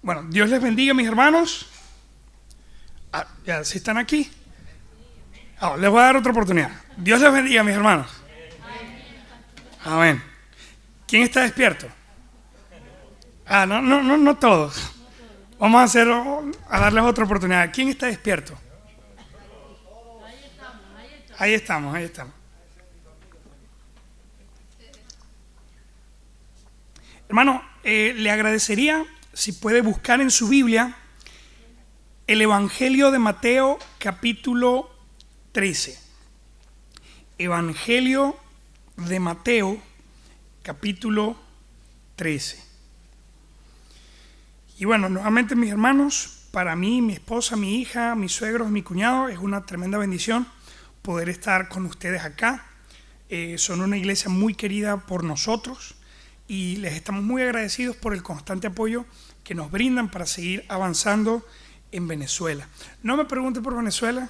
Bueno, Dios les bendiga, mis hermanos. Ya, ¿sí están aquí? Les voy a dar otra oportunidad. Dios les bendiga, mis hermanos. Amén. ¿Quién está despierto? No todos. Vamos a darles otra oportunidad. ¿Quién está despierto? Ahí estamos. Hermano, le agradecería si puede buscar en su Biblia el Evangelio de Mateo, capítulo 13. Evangelio de Mateo, capítulo 13. Y bueno, nuevamente, mis hermanos, para mí, mi esposa, mi hija, mis suegros, mi cuñado, es una tremenda bendición poder estar con ustedes acá. Son una iglesia muy querida por nosotros y les estamos muy agradecidos por el constante apoyo que nos brindan para seguir avanzando en Venezuela. No me pregunte por Venezuela,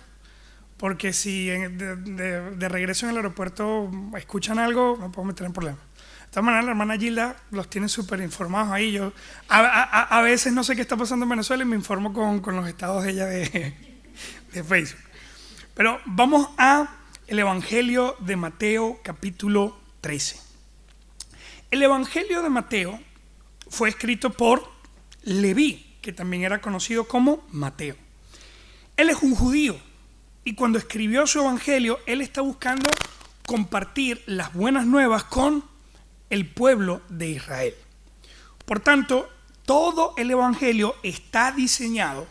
porque si de regreso en el aeropuerto escuchan algo, me puedo meter en problemas. De todas maneras, la hermana Gilda los tiene súper informados ahí. Yo a veces no sé qué está pasando en Venezuela y me informo con los estados de ella de Facebook. Pero vamos a el Evangelio de Mateo, capítulo 13. El Evangelio de Mateo fue escrito por Leví, que también era conocido como Mateo. Él es un judío y cuando escribió su Evangelio, él está buscando compartir las buenas nuevas con el pueblo de Israel. Por tanto, todo el Evangelio está diseñado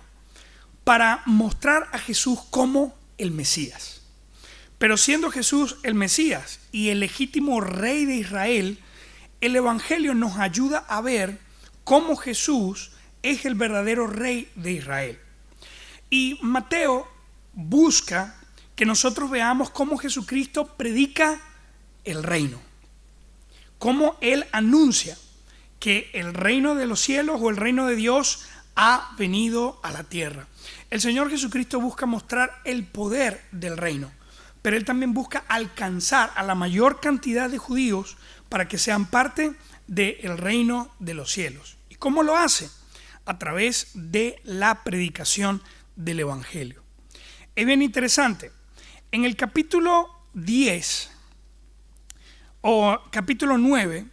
para mostrar a Jesús como el Mesías. Pero siendo Jesús el Mesías y el legítimo rey de Israel, el Evangelio nos ayuda a ver cómo Jesús es el verdadero rey de Israel. Y Mateo busca que nosotros veamos cómo Jesucristo predica el reino, cómo Él anuncia que el reino de los cielos o el reino de Dios ha venido a la tierra. El Señor Jesucristo busca mostrar el poder del reino, pero Él también busca alcanzar a la mayor cantidad de judíos para que sean parte del reino de los cielos. ¿Y cómo lo hace? A través de la predicación del Evangelio. Es bien interesante. En el capítulo 10 o capítulo 9,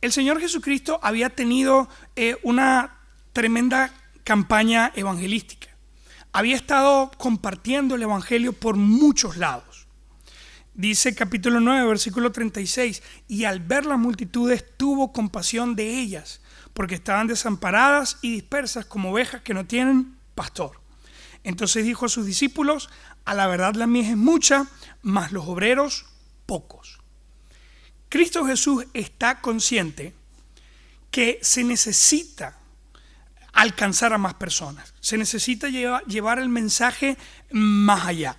el Señor Jesucristo había tenido una tremenda campaña evangelística. Había estado compartiendo el Evangelio por muchos lados. Dice capítulo 9, versículo 36, y al ver las multitudes tuvo compasión de ellas, porque estaban desamparadas y dispersas como ovejas que no tienen pastor. Entonces dijo a sus discípulos, a la verdad la mies es mucha, mas los obreros pocos. Cristo Jesús está consciente que se necesita alcanzar a más personas, se necesita llevar el mensaje más allá.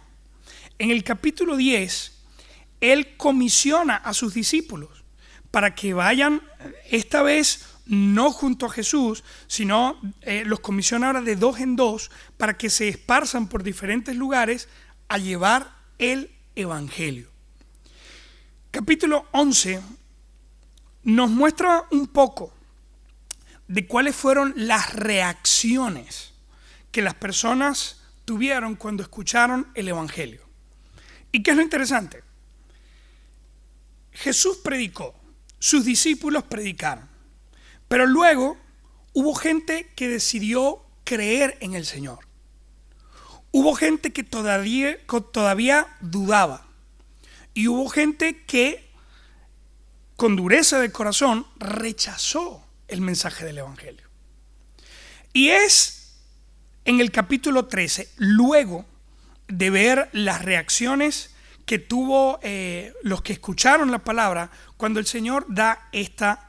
En el capítulo 10, Él comisiona a sus discípulos para que vayan, esta vez no junto a Jesús, sino los comisiona ahora de dos en dos para que se esparzan por diferentes lugares a llevar el Evangelio. Capítulo 11 nos muestra un poco de cuáles fueron las reacciones que las personas tuvieron cuando escucharon el Evangelio. ¿Y qué es lo interesante? Jesús predicó, sus discípulos predicaron, pero luego hubo gente que decidió creer en el Señor. Hubo gente que todavía dudaba y hubo gente que con dureza de corazón rechazó el mensaje del Evangelio. Y es en el capítulo 13, luego de ver las reacciones que tuvo los que escucharon la palabra, cuando el Señor da esta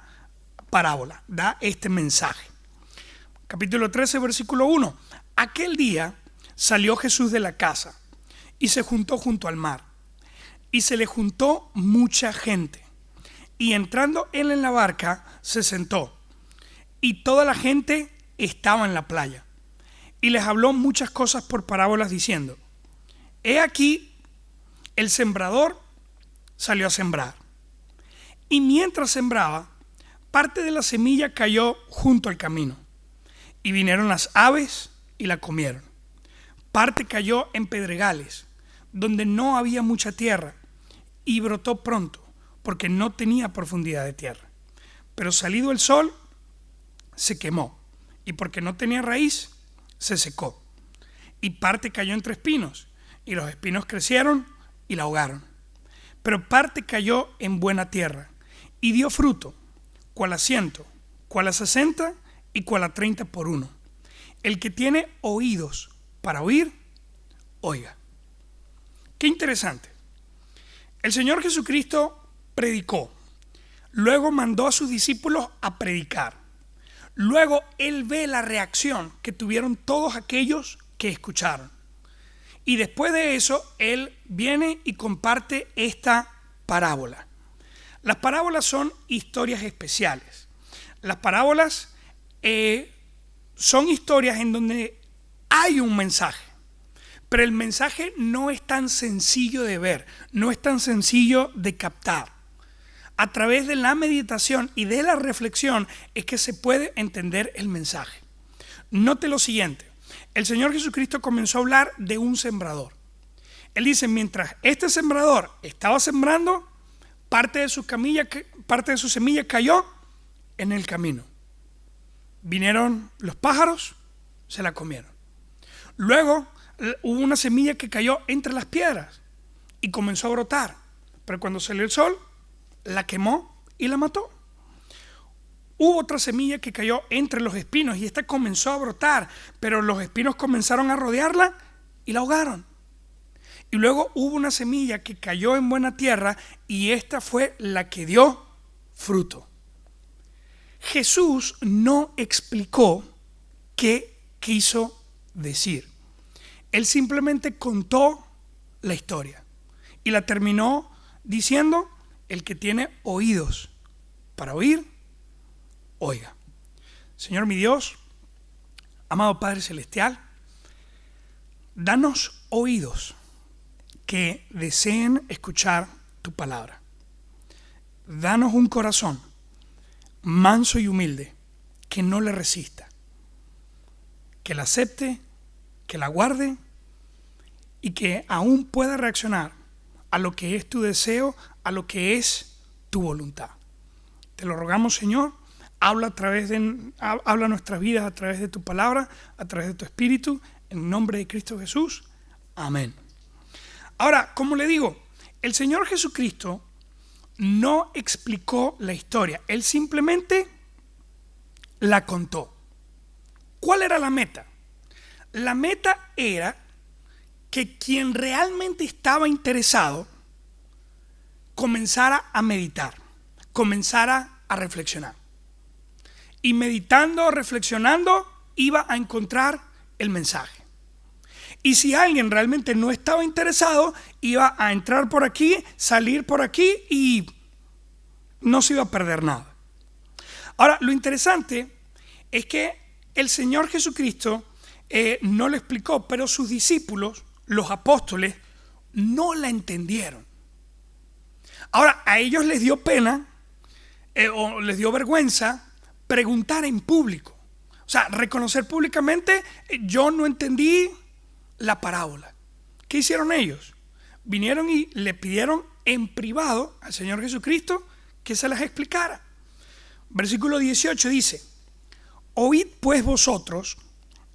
parábola, da este mensaje. Capítulo 13, versículo 1. Aquel día salió Jesús de la casa y se juntó junto al mar, y se le juntó mucha gente, y entrando él en la barca se sentó, y toda la gente estaba en la playa, y les habló muchas cosas por parábolas diciendo, he aquí el sembrador salió a sembrar, y mientras sembraba, parte de la semilla cayó junto al camino, y vinieron las aves y la comieron. Parte cayó en pedregales, donde no había mucha tierra, y brotó pronto, porque no tenía profundidad de tierra. Pero salido el sol, se quemó, y porque no tenía raíz, se secó. Y parte cayó entre espinos, y los espinos crecieron y la ahogaron. Pero parte cayó en buena tierra, y dio fruto, cual a 100, cual a 60 y cual a 30 por uno. El que tiene oídos para oír, oiga. Qué interesante. El Señor Jesucristo predicó, luego mandó a sus discípulos a predicar. Luego Él ve la reacción que tuvieron todos aquellos que escucharon. Y después de eso, Él viene y comparte esta parábola. Las parábolas son historias especiales. Las parábolas son historias en donde hay un mensaje, pero el mensaje no es tan sencillo de ver, no es tan sencillo de captar. A través de la meditación y de la reflexión es que se puede entender el mensaje. Note lo siguiente: el Señor Jesucristo comenzó a hablar de un sembrador. Él dice, mientras este sembrador estaba sembrando, parte de su semilla cayó en el camino. Vinieron los pájaros, se la comieron. Luego hubo una semilla que cayó entre las piedras y comenzó a brotar, pero cuando salió el sol, la quemó y la mató. Hubo otra semilla que cayó entre los espinos y esta comenzó a brotar, pero los espinos comenzaron a rodearla y la ahogaron. Y luego hubo una semilla que cayó en buena tierra y esta fue la que dio fruto. Jesús no explicó qué quiso decir. Él simplemente contó la historia y la terminó diciendo: el que tiene oídos para oír, oiga. Señor mi Dios, amado Padre Celestial, danos oídos que deseen escuchar tu palabra. Danos un corazón manso y humilde que no le resista, que la acepte, que la guarde y que aún pueda reaccionar a lo que es tu deseo, a lo que es tu voluntad. Te lo rogamos, Señor. Habla nuestras vidas a través de tu palabra, a través de tu Espíritu, en el nombre de Cristo Jesús. Amén. Ahora, como le digo, el Señor Jesucristo no explicó la historia. Él simplemente la contó. ¿Cuál era la meta? La meta era que quien realmente estaba interesado comenzara a meditar, comenzara a reflexionar. Y meditando, reflexionando, iba a encontrar el mensaje. Y si alguien realmente no estaba interesado, iba a entrar por aquí, salir por aquí y no se iba a perder nada. Ahora, lo interesante es que el Señor Jesucristo no lo explicó, pero sus discípulos, los apóstoles, no la entendieron. Ahora, a ellos les dio pena o les dio vergüenza preguntar en público. O sea, reconocer públicamente, yo no entendí la parábola. ¿Qué hicieron ellos? Vinieron y le pidieron en privado al Señor Jesucristo que se las explicara. Versículo 18 dice: oíd pues vosotros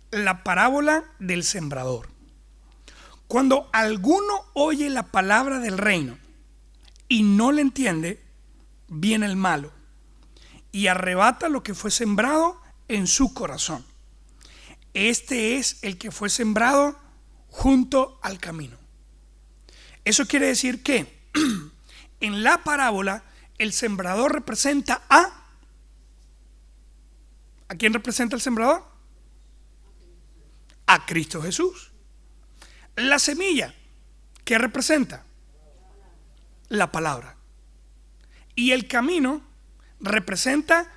la parábola del sembrador. Cuando alguno oye la palabra del reino y no le entiende, viene el malo y arrebata lo que fue sembrado en su corazón. Este es el que fue sembrado junto al camino. Eso quiere decir que en la parábola el sembrador representa ¿a quién representa el sembrador? A Cristo Jesús. La semilla, ¿qué representa? La palabra. Y el camino representa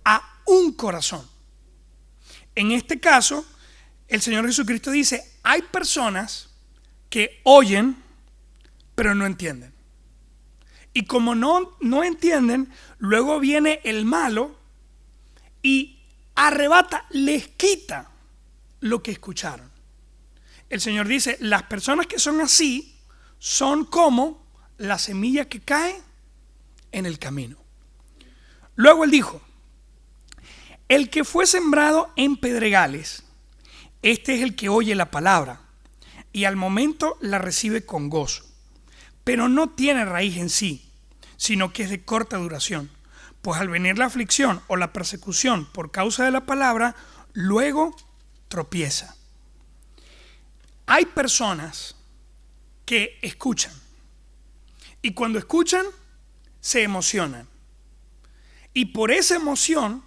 a un corazón. En este caso, el Señor Jesucristo dice: hay personas que oyen, pero no entienden. Y como no entienden, luego viene el malo y arrebata, les quita lo que escucharon. El Señor dice, las personas que son así son como la semilla que cae en el camino. Luego Él dijo, el que fue sembrado en pedregales, este es el que oye la palabra y al momento la recibe con gozo, pero no tiene raíz en sí, sino que es de corta duración. Pues al venir la aflicción o la persecución por causa de la palabra, luego tropieza. Hay personas que escuchan y cuando escuchan se emocionan. Y por esa emoción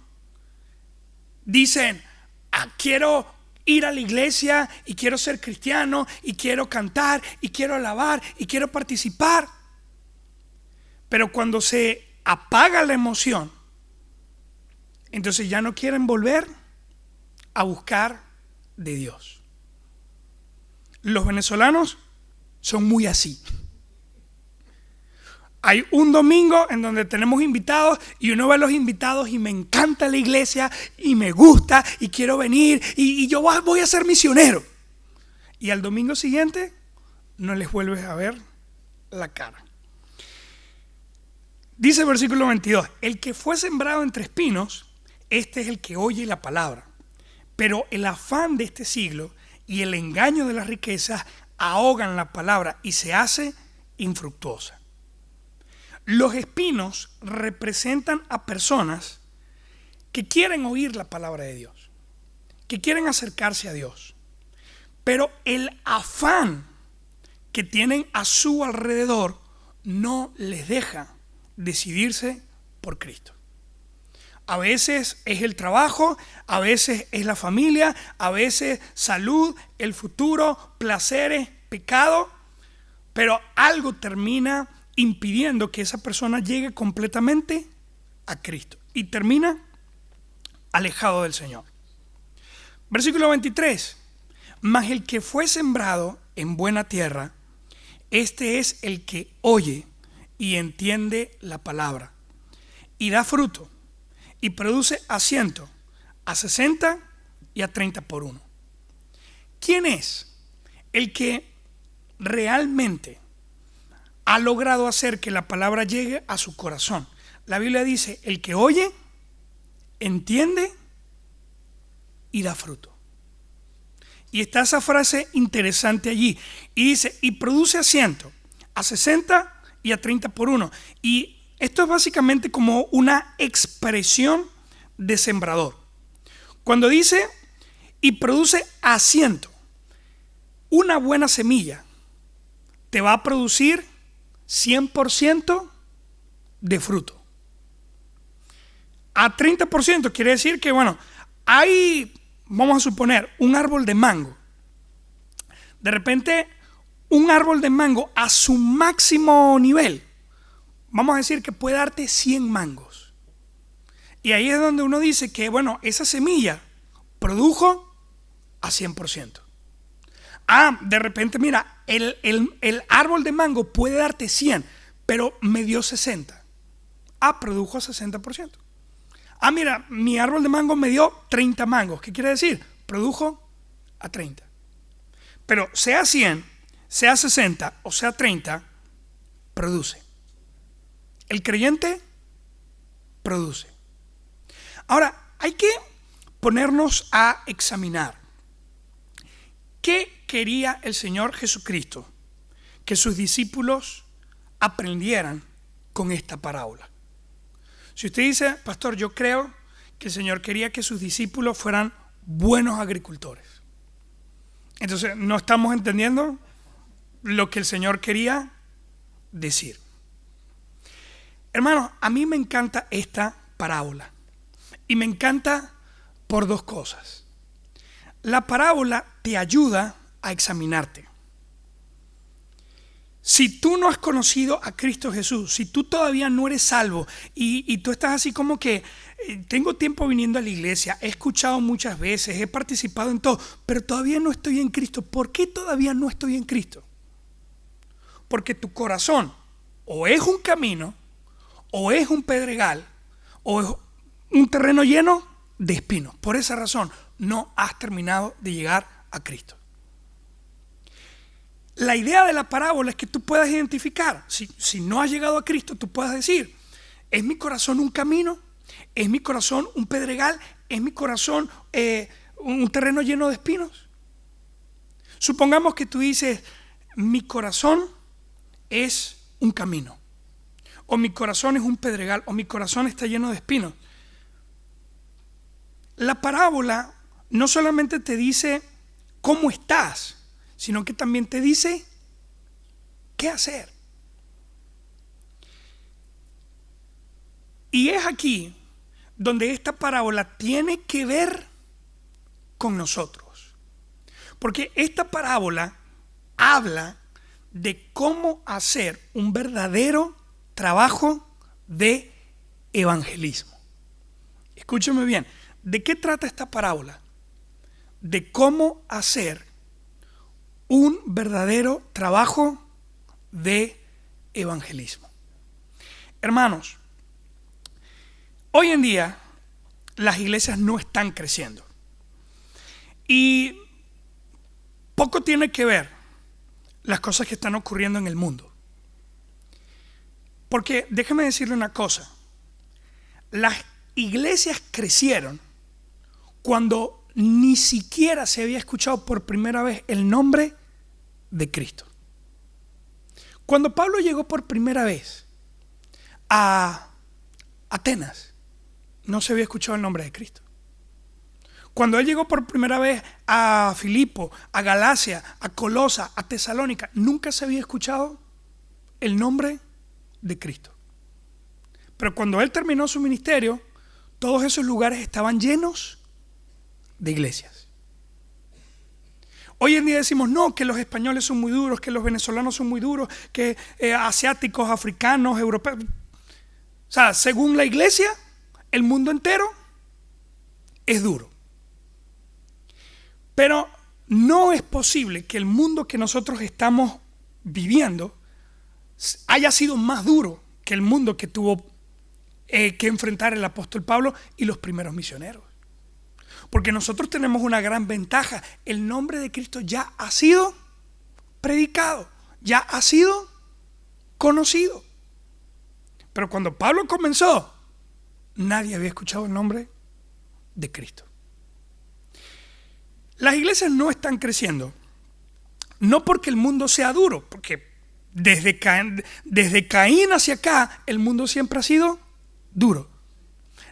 dicen, quiero ir a la iglesia y quiero ser cristiano y quiero cantar y quiero alabar y quiero participar. Pero cuando se apaga la emoción, entonces ya no quieren volver a buscar de Dios. Los venezolanos son muy así. Hay un domingo en donde tenemos invitados y uno ve a los invitados y me encanta la iglesia y me gusta y quiero venir y yo voy a ser misionero. Y al domingo siguiente no les vuelves a ver la cara. Dice el versículo 22, el que fue sembrado entre espinos, este es el que oye la palabra. Pero el afán de este siglo y el engaño de las riquezas ahogan la palabra y se hace infructuosa. Los espinos representan a personas que quieren oír la palabra de Dios, que quieren acercarse a Dios, pero el afán que tienen a su alrededor no les deja decidirse por Cristo. A veces es el trabajo, a veces es la familia, a veces salud, el futuro, placeres, pecado, pero algo termina impidiendo que esa persona llegue completamente a Cristo y termina alejado del Señor. Versículo 23, mas el que fue sembrado en buena tierra, este es el que oye y entiende la palabra y da fruto y produce a 100, a 60 y a 30 por uno. ¿Quién es el que realmente ha logrado hacer que la palabra llegue a su corazón? La Biblia dice, el que oye, entiende y da fruto. Y está esa frase interesante allí. Y dice, y produce a 100, a 60 y a 30 por uno. Y esto es básicamente como una expresión de sembrador. Cuando dice, y produce a 100, una buena semilla te va a producir 100% de fruto. A 30% quiere decir que, bueno, hay, vamos a suponer, un árbol de mango. De repente, un árbol de mango a su máximo nivel, vamos a decir que puede darte 100 mangos. Y ahí es donde uno dice que, bueno, esa semilla produjo a 100%. De repente, mira, el árbol de mango puede darte 100, pero me dio 60. Produjo 60%. Mira, mi árbol de mango me dio 30 mangos. ¿Qué quiere decir? Produjo a 30. Pero sea 100, sea 60 o sea 30, produce. El creyente produce. Ahora, hay que ponernos a examinar. ¿Qué quería el Señor Jesucristo que sus discípulos aprendieran con esta parábola? Si usted dice, pastor, yo creo que el Señor quería que sus discípulos fueran buenos agricultores, entonces no estamos entendiendo lo que el Señor quería decir. Hermanos, a mí me encanta esta parábola y me encanta por dos cosas. La parábola te ayuda a examinarte. Si tú no has conocido a Cristo Jesús, si tú todavía no eres salvo y tú estás así como que tengo tiempo viniendo a la iglesia, he escuchado muchas veces, he participado en todo, pero todavía no estoy en Cristo. ¿Por qué todavía no estoy en Cristo? Porque tu corazón o es un camino, o es un pedregal, o es un terreno lleno de espinos. Por esa razón no has terminado de llegar a Cristo. La idea de la parábola es que tú puedas identificar, si no has llegado a Cristo, tú puedas decir, ¿es mi corazón un camino? ¿Es mi corazón un pedregal? ¿Es mi corazón un terreno lleno de espinos? Supongamos que tú dices, mi corazón es un camino, o mi corazón es un pedregal, o mi corazón está lleno de espinos. La parábola no solamente te dice cómo estás, sino que también te dice qué hacer. Y es aquí donde esta parábola tiene que ver con nosotros. Porque esta parábola habla de cómo hacer un verdadero trabajo de evangelismo. Escúcheme bien, ¿de qué trata esta parábola? De cómo hacer un verdadero trabajo de evangelismo. Hermanos, hoy en día las iglesias no están creciendo y poco tiene que ver las cosas que están ocurriendo en el mundo. Porque déjeme decirle una cosa, las iglesias crecieron cuando ni siquiera se había escuchado por primera vez el nombre de Cristo. Cuando Pablo llegó por primera vez a Atenas, no se había escuchado el nombre de Cristo. Cuando él llegó por primera vez a Filipo, a Galacia, a Colosa, a Tesalónica, nunca se había escuchado el nombre de Cristo. Pero cuando él terminó su ministerio, todos esos lugares estaban llenos de iglesias. Hoy en día decimos, no, que los españoles son muy duros, que los venezolanos son muy duros, que asiáticos, africanos, europeos. O sea, según la iglesia, el mundo entero es duro. Pero no es posible que el mundo que nosotros estamos viviendo haya sido más duro que el mundo que tuvo que enfrentar el apóstol Pablo y los primeros misioneros. Porque nosotros tenemos una gran ventaja. El nombre de Cristo ya ha sido predicado, ya ha sido conocido. Pero cuando Pablo comenzó, nadie había escuchado el nombre de Cristo. Las iglesias no están creciendo, no porque el mundo sea duro, porque desde Caín hacia acá, el mundo siempre ha sido duro.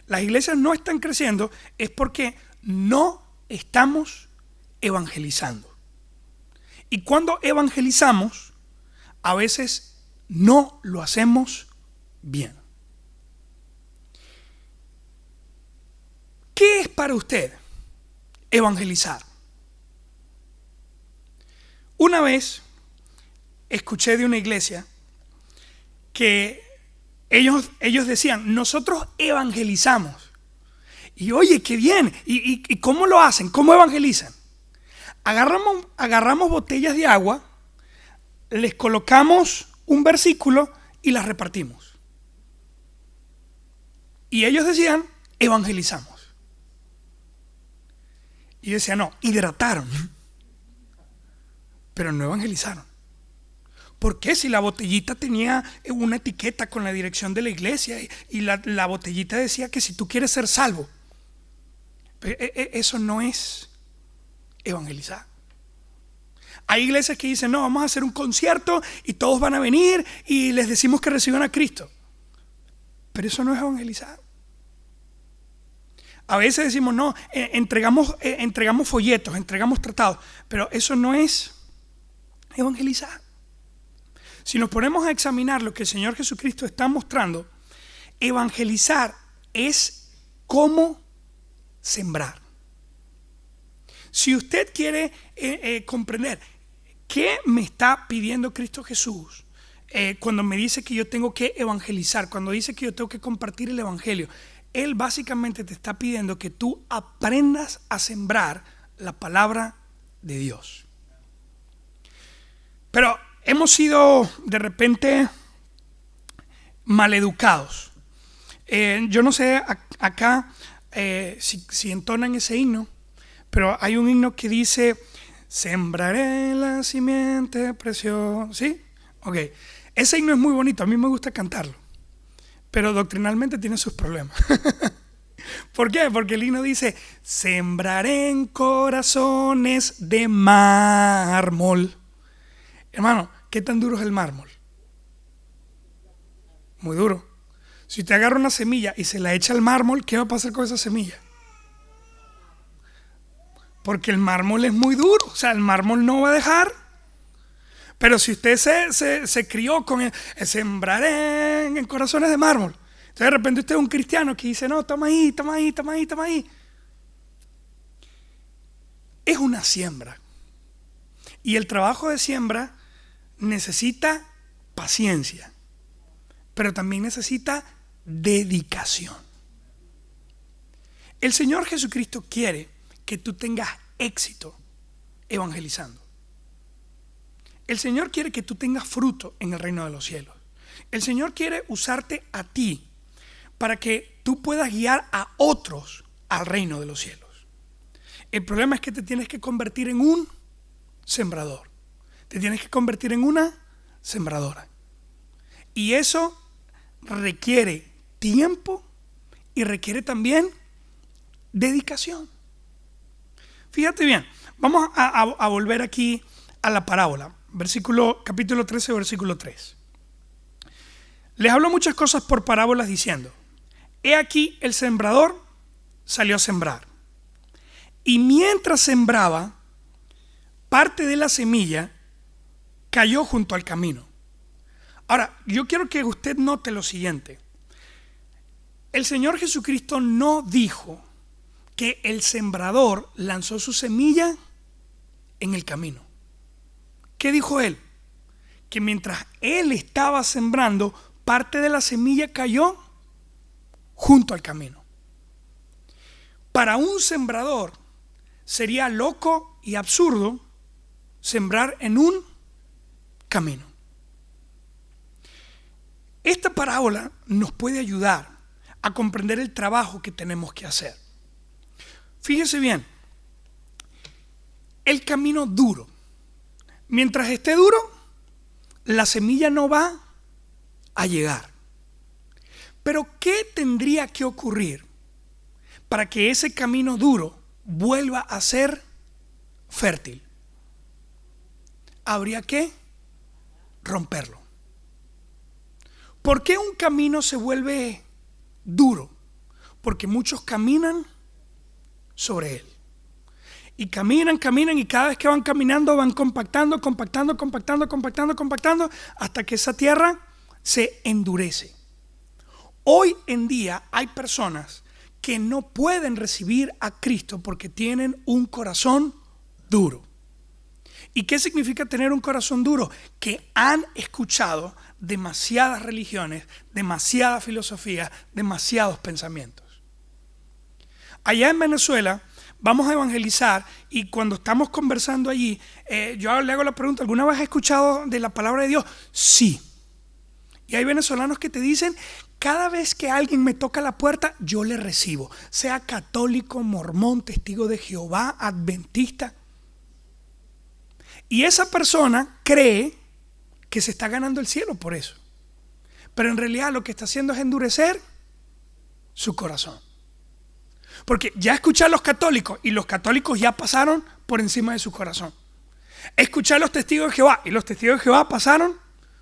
Las iglesias no están creciendo es porque no estamos evangelizando. Y cuando evangelizamos, a veces no lo hacemos bien. ¿Qué es para usted evangelizar? Una vez escuché de una iglesia que ellos decían, nosotros evangelizamos. Y oye, qué bien. ¿Y cómo lo hacen? ¿Cómo evangelizan? Agarramos botellas de agua, les colocamos un versículo y las repartimos. Y ellos decían, evangelizamos. Y yo decía, no, hidrataron, pero no evangelizaron. ¿Por qué? Si la botellita tenía una etiqueta con la dirección de la iglesia y la botellita decía que si tú quieres ser salvo. Eso no es evangelizar. Hay iglesias que dicen, no, vamos a hacer un concierto y todos van a venir y les decimos que reciban a Cristo. Pero eso no es evangelizar. A veces decimos, no, entregamos folletos, entregamos tratados, pero eso no es evangelizar. Si nos ponemos a examinar lo que el Señor Jesucristo está mostrando, evangelizar es cómo sembrar. Si usted quiere comprender qué me está pidiendo Cristo Jesús cuando me dice que yo tengo que evangelizar, cuando dice que yo tengo que compartir el evangelio, Él básicamente te está pidiendo que tú aprendas a sembrar la palabra de Dios. Pero hemos sido de repente maleducados. Yo no sé acá si entonan ese himno, pero hay un himno que dice, sembraré la simiente preciosa, ¿sí? Ok, ese himno es muy bonito, a mí me gusta cantarlo, pero doctrinalmente tiene sus problemas. ¿Por qué? Porque el himno dice, sembraré en corazones de mármol. Hermano, ¿qué tan duro es el mármol? Muy duro. Si te agarra una semilla y se la echa al mármol, ¿qué va a pasar con esa semilla? Porque el mármol es muy duro, o sea, el mármol no va a dejar. Pero si usted se crió con el sembraré en corazones de mármol, entonces de repente usted es un cristiano que dice, no, toma ahí, toma ahí, toma ahí, toma ahí. Es una siembra. Y el trabajo de siembra necesita paciencia, pero también necesita dedicación. El Señor Jesucristo quiere que tú tengas éxito evangelizando. El Señor quiere que tú tengas fruto en el reino de los cielos. El Señor quiere usarte a ti para que tú puedas guiar a otros al reino de los cielos. El problema es que te tienes que convertir en un sembrador. Te tienes que convertir en una sembradora. Y eso requiere tiempo y requiere también dedicación. Fíjate bien, vamos a volver aquí a la parábola, capítulo 13, versículo 3. Les hablo muchas cosas por parábolas diciendo, he aquí el sembrador salió a sembrar. Y mientras sembraba, parte de la semilla cayó junto al camino. Ahora, yo quiero que usted note lo siguiente. El Señor Jesucristo no dijo que el sembrador lanzó su semilla en el camino. ¿Qué dijo él? Que mientras él estaba sembrando, parte de la semilla cayó junto al camino. Para un sembrador sería loco y absurdo sembrar en un camino. Esta parábola nos puede ayudar a comprender el trabajo que tenemos que hacer. Fíjese bien, el camino duro. Mientras esté duro, la semilla no va a llegar. Pero ¿qué tendría que ocurrir para que ese camino duro vuelva a ser fértil? Habría que romperlo. ¿Por qué un camino se vuelve duro? Porque muchos caminan sobre él. Y caminan y cada vez que van caminando van compactando hasta que esa tierra se endurece. Hoy en día hay personas que no pueden recibir a Cristo porque tienen un corazón duro. ¿Y qué significa tener un corazón duro? Que han escuchado demasiadas religiones, demasiada filosofía, demasiados pensamientos. Allá en Venezuela vamos a evangelizar y cuando estamos conversando allí, yo le hago la pregunta, ¿alguna vez has escuchado de la palabra de Dios? Sí. Y hay venezolanos que te dicen, cada vez que alguien me toca la puerta, yo le recibo. Sea católico, mormón, testigo de Jehová, adventista. Y esa persona cree que se está ganando el cielo por eso. Pero en realidad lo que está haciendo es endurecer su corazón. Porque ya escuché a los católicos y los católicos ya pasaron por encima de su corazón. Escuché a los testigos de Jehová y los testigos de Jehová pasaron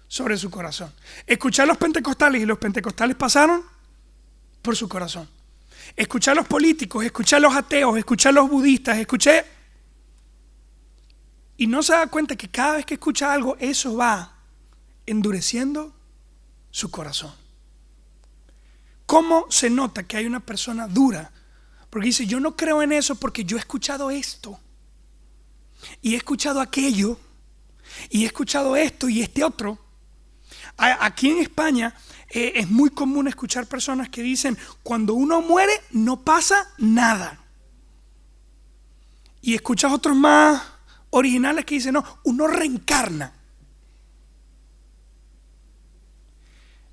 sobre su corazón. Escuché a los pentecostales y los pentecostales pasaron por su corazón. Escuché a los políticos, escuché a los ateos, escuché a los budistas, escuché... Y no se da cuenta que cada vez que escucha algo, eso va endureciendo su corazón. ¿Cómo se nota que hay una persona dura? Porque dice, yo no creo en eso porque yo he escuchado esto. Y he escuchado aquello. Y he escuchado esto y este otro. Aquí en España es muy común escuchar personas que dicen, cuando uno muere no pasa nada. Y escuchas otros más originales que dicen, no, uno reencarna.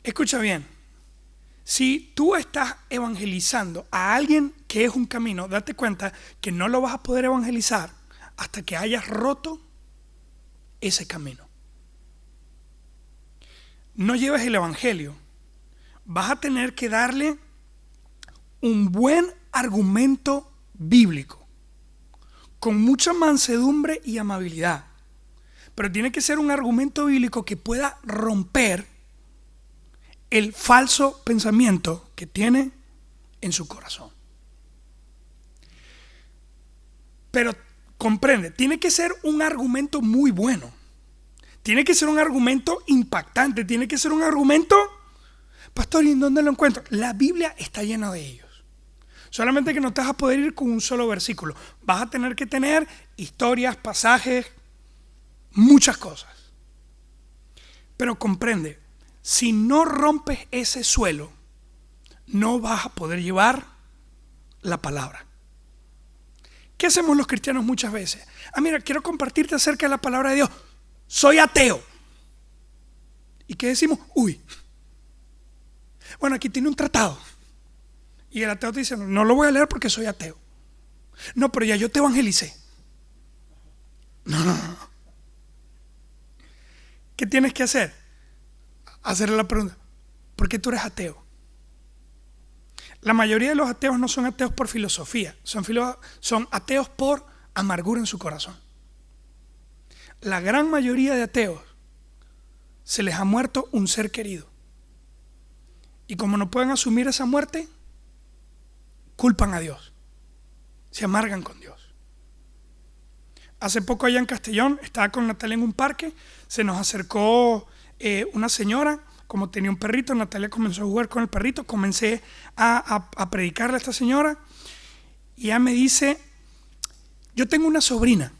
Escucha bien, si tú estás evangelizando a alguien qué es un camino, date cuenta que no lo vas a poder evangelizar hasta que hayas roto ese camino. No lleves el evangelio. Vas a tener que darle un buen argumento bíblico, con mucha mansedumbre y amabilidad. Pero tiene que ser un argumento bíblico que pueda romper el falso pensamiento que tiene en su corazón. Pero comprende, tiene que ser un argumento muy bueno. Tiene que ser un argumento impactante. Tiene que ser un argumento, pastor, ¿y en dónde lo encuentro? La Biblia está llena de ellos. Solamente que no te vas a poder ir con un solo versículo. Vas a tener que tener historias, pasajes, muchas cosas. Pero comprende, si no rompes ese suelo, no vas a poder llevar la palabra. ¿Qué hacemos los cristianos muchas veces? Mira, quiero compartirte acerca de la palabra de Dios. Soy ateo. ¿Y qué decimos? Uy. Bueno, aquí tiene un tratado. Y el ateo te dice, no lo voy a leer porque soy ateo. No, pero ya yo te evangelicé. No. ¿Qué tienes que hacer? Hacerle la pregunta, ¿por qué tú eres ateo? La mayoría de los ateos no son ateos por filosofía, son ateos por amargura en su corazón. La gran mayoría de ateos se les ha muerto un ser querido. Y como no pueden asumir esa muerte, culpan a Dios. Se amargan con Dios. Hace poco allá en Castellón, estaba con Natalia en un parque, se nos acercó una señora. Como tenía un perrito, Natalia comenzó a jugar con el perrito. Comencé a predicarle a esta señora y ella me dice, yo tengo una sobrina,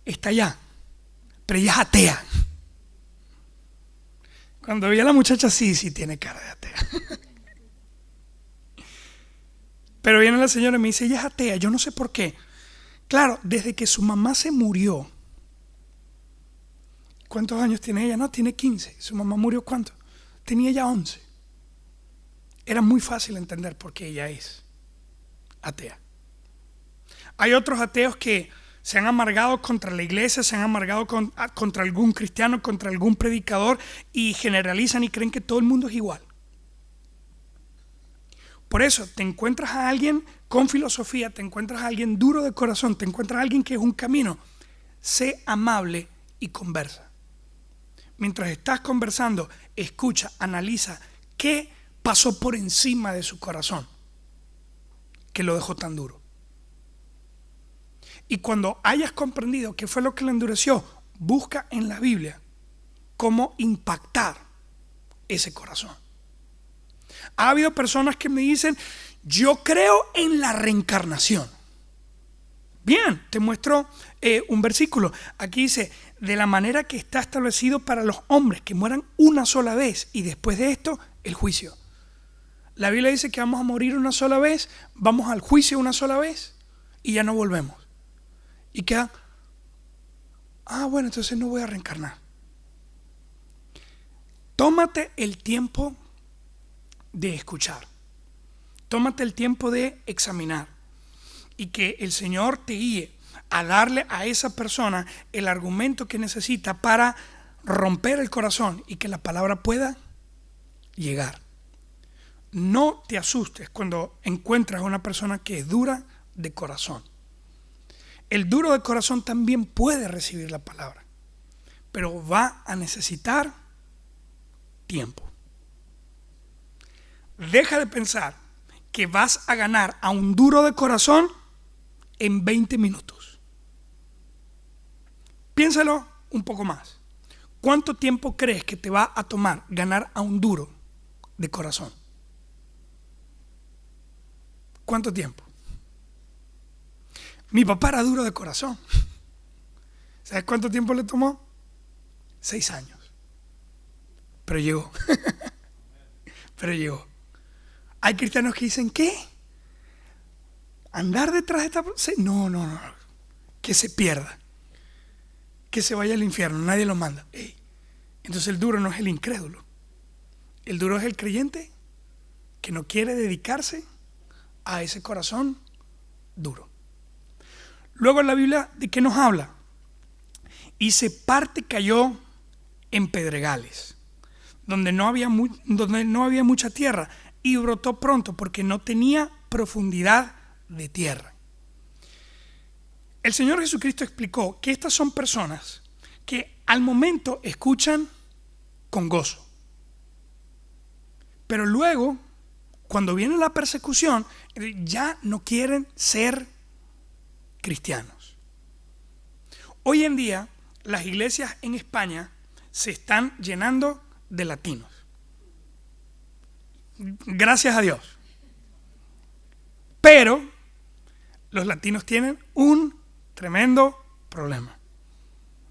está allá, pero ella es atea. Cuando vi a la muchacha, sí tiene cara de atea. Pero viene la señora y me dice, ella es atea, yo no sé por qué. Claro, desde que su mamá se murió. ¿Cuántos años tiene ella? No, tiene 15. ¿Su mamá murió cuánto? Tenía ya 11. Era muy fácil entender por qué ella es atea. Hay otros ateos que se han amargado contra la iglesia, se han amargado contra algún cristiano, contra algún predicador y generalizan y creen que todo el mundo es igual. Por eso te encuentras a alguien con filosofía, te encuentras a alguien duro de corazón, te encuentras a alguien que es un camino. Sé amable y conversa. Mientras estás conversando, escucha, analiza qué pasó por encima de su corazón que lo dejó tan duro. Y cuando hayas comprendido qué fue lo que le endureció, busca en la Biblia cómo impactar ese corazón. Ha habido personas que me dicen, yo creo en la reencarnación. Bien, te muestro un versículo. Aquí dice, de la manera que está establecido para los hombres que mueran una sola vez y después de esto el juicio. La Biblia dice que vamos a morir una sola vez, vamos al juicio una sola vez y ya no volvemos. Y queda, bueno, entonces no voy a reencarnar. Tómate el tiempo de escuchar. Tómate el tiempo de examinar. Y que el Señor te guíe a darle a esa persona el argumento que necesita para romper el corazón y que la palabra pueda llegar. No te asustes cuando encuentras a una persona que es dura de corazón. El duro de corazón también puede recibir la palabra, pero va a necesitar tiempo. Deja de pensar que vas a ganar a un duro de corazón en 20 minutos. Piénsalo un poco más. ¿Cuánto tiempo crees que te va a tomar ganar a un duro de corazón? ¿Cuánto tiempo? Mi papá era duro de corazón. ¿Sabes cuánto tiempo le tomó? 6 años. Pero llegó. Pero llegó. Hay cristianos que dicen, ¿qué? ¿Andar detrás de esta persona? No. Que se pierda. Que se vaya al infierno. Nadie lo manda. Entonces el duro no es el incrédulo. El duro es el creyente que no quiere dedicarse a ese corazón duro. Luego en la Biblia, ¿de qué nos habla? Hice parte cayó en pedregales, donde no había mucha tierra, y brotó pronto porque no tenía profundidad de tierra. El Señor Jesucristo explicó que estas son personas que al momento escuchan con gozo, pero luego, cuando viene la persecución, ya no quieren ser cristianos. Hoy en día, las iglesias en España se están llenando de latinos. Gracias a Dios. Pero los latinos tienen un tremendo problema.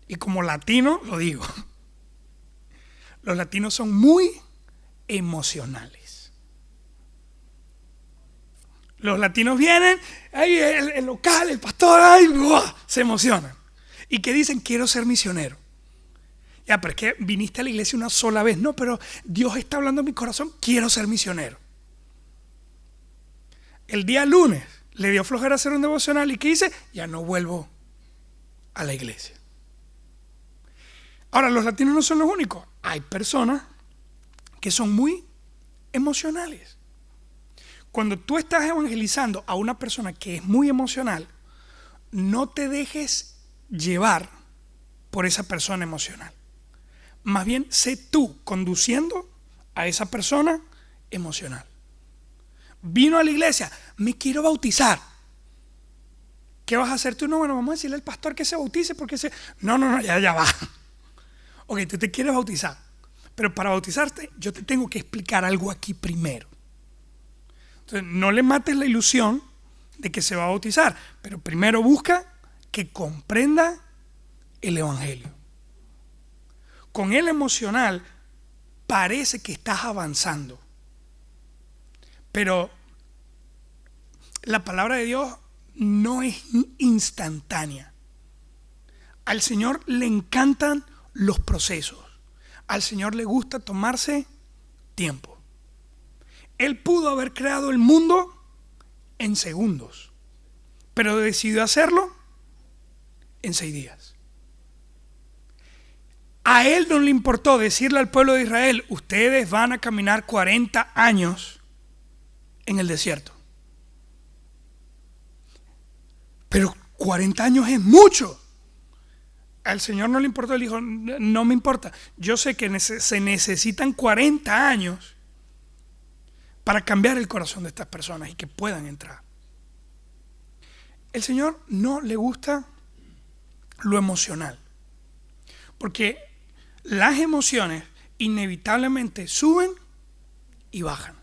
Y como latino lo digo. Los latinos son muy emocionales. Los latinos vienen, ahí el local, el pastor, ay, se emocionan. Y que dicen, quiero ser misionero. Ya, pero es que viniste a la iglesia una sola vez. No, pero Dios está hablando en mi corazón, quiero ser misionero. El día lunes le dio flojera hacer un devocional y ¿qué dice? Ya no vuelvo a la iglesia. Ahora, los latinos no son los únicos. Hay personas que son muy emocionales. Cuando tú estás evangelizando a una persona que es muy emocional, no te dejes llevar por esa persona emocional. Más bien, sé tú conduciendo a esa persona emocional. Vino a la iglesia, me quiero bautizar. ¿Qué vas a hacer tú? No, bueno, vamos a decirle al pastor que se bautice porque se... No, ya va. Ok, tú te quieres bautizar, pero para bautizarte yo te tengo que explicar algo aquí primero. Entonces, no le mates la ilusión de que se va a bautizar, pero primero busca que comprenda el evangelio. Con el emocional parece que estás avanzando, pero la palabra de Dios no es instantánea. Al Señor le encantan los procesos. Al Señor le gusta tomarse tiempo. Él pudo haber creado el mundo en segundos, pero decidió hacerlo en 6 días. A Él no le importó decirle al pueblo de Israel, ustedes van a caminar 40 años en el desierto. Pero 40 años es mucho. Al Señor no le importó, él dijo, no me importa. Yo sé que se necesitan 40 años para cambiar el corazón de estas personas y que puedan entrar. El Señor no le gusta lo emocional, porque las emociones inevitablemente suben y bajan.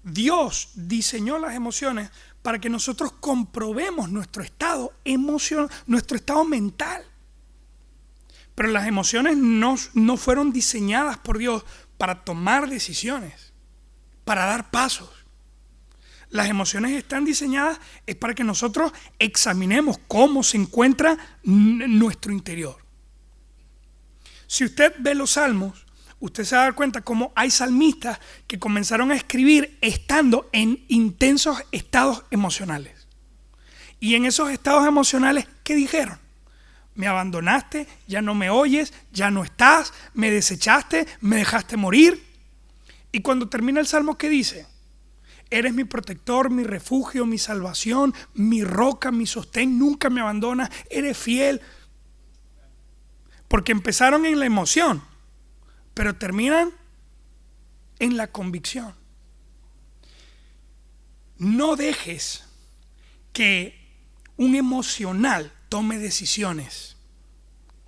Dios diseñó las emociones para que nosotros comprobemos nuestro estado emocional, nuestro estado mental. Pero las emociones no fueron diseñadas por Dios para tomar decisiones, para dar pasos. Las emociones están diseñadas es para que nosotros examinemos cómo se encuentra nuestro interior. Si usted ve los salmos, usted se va a dar cuenta cómo hay salmistas que comenzaron a escribir estando en intensos estados emocionales. Y en esos estados emocionales, ¿qué dijeron? Me abandonaste, ya no me oyes, ya no estás, me desechaste, me dejaste morir. Y cuando termina el salmo, ¿qué dice? Eres mi protector, mi refugio, mi salvación, mi roca, mi sostén, nunca me abandonas, eres fiel. Porque empezaron en la emoción, pero terminan en la convicción. No dejes que un emocional tome decisiones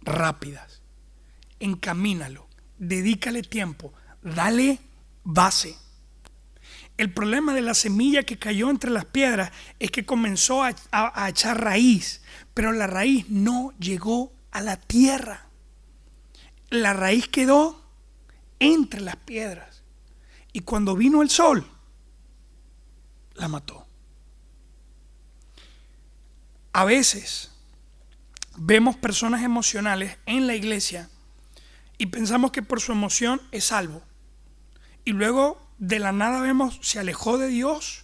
rápidas. Encamínalo, dedícale tiempo, dale base. El problema de la semilla que cayó entre las piedras es que comenzó a echar raíz, pero la raíz no llegó a la tierra. La raíz quedó entre las piedras y cuando vino el sol la mató. A veces vemos personas emocionales en la iglesia y pensamos que por su emoción es salvo y luego de la nada vemos se alejó de Dios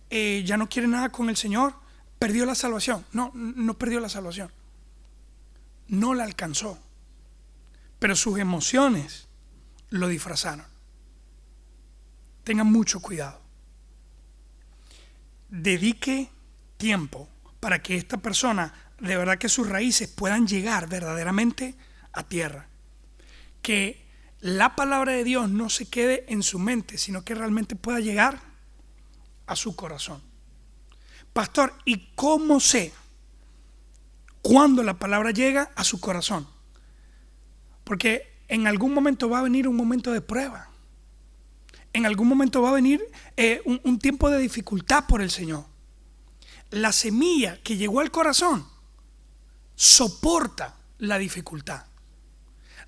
ya no quiere nada con el Señor, perdió la salvación. No, no perdió la salvación. No la alcanzó. Pero sus emociones lo disfrazaron. Tengan mucho cuidado. Dedique tiempo para que esta persona, de verdad que sus raíces puedan llegar verdaderamente a tierra. Que la palabra de Dios no se quede en su mente, sino que realmente pueda llegar a su corazón. Pastor, ¿y cómo sé cuándo la palabra llega a su corazón? Porque en algún momento va a venir un momento de prueba. En algún momento va a venir un tiempo de dificultad por el Señor. La semilla que llegó al corazón soporta la dificultad.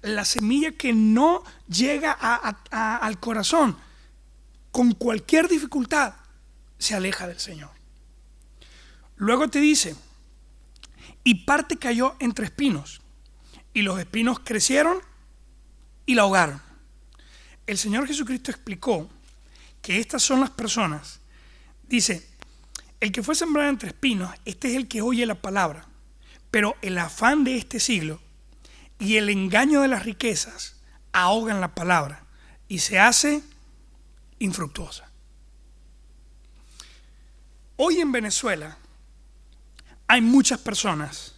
La semilla que no llega al corazón con cualquier dificultad se aleja del Señor. Luego te dice, y parte cayó entre espinos, y los espinos crecieron y la ahogaron. El Señor Jesucristo explicó que estas son las personas. Dice, el que fue sembrado entre espinos, este es el que oye la palabra, pero el afán de este siglo y el engaño de las riquezas ahogan la palabra y se hace infructuosa. Hoy en Venezuela hay muchas personas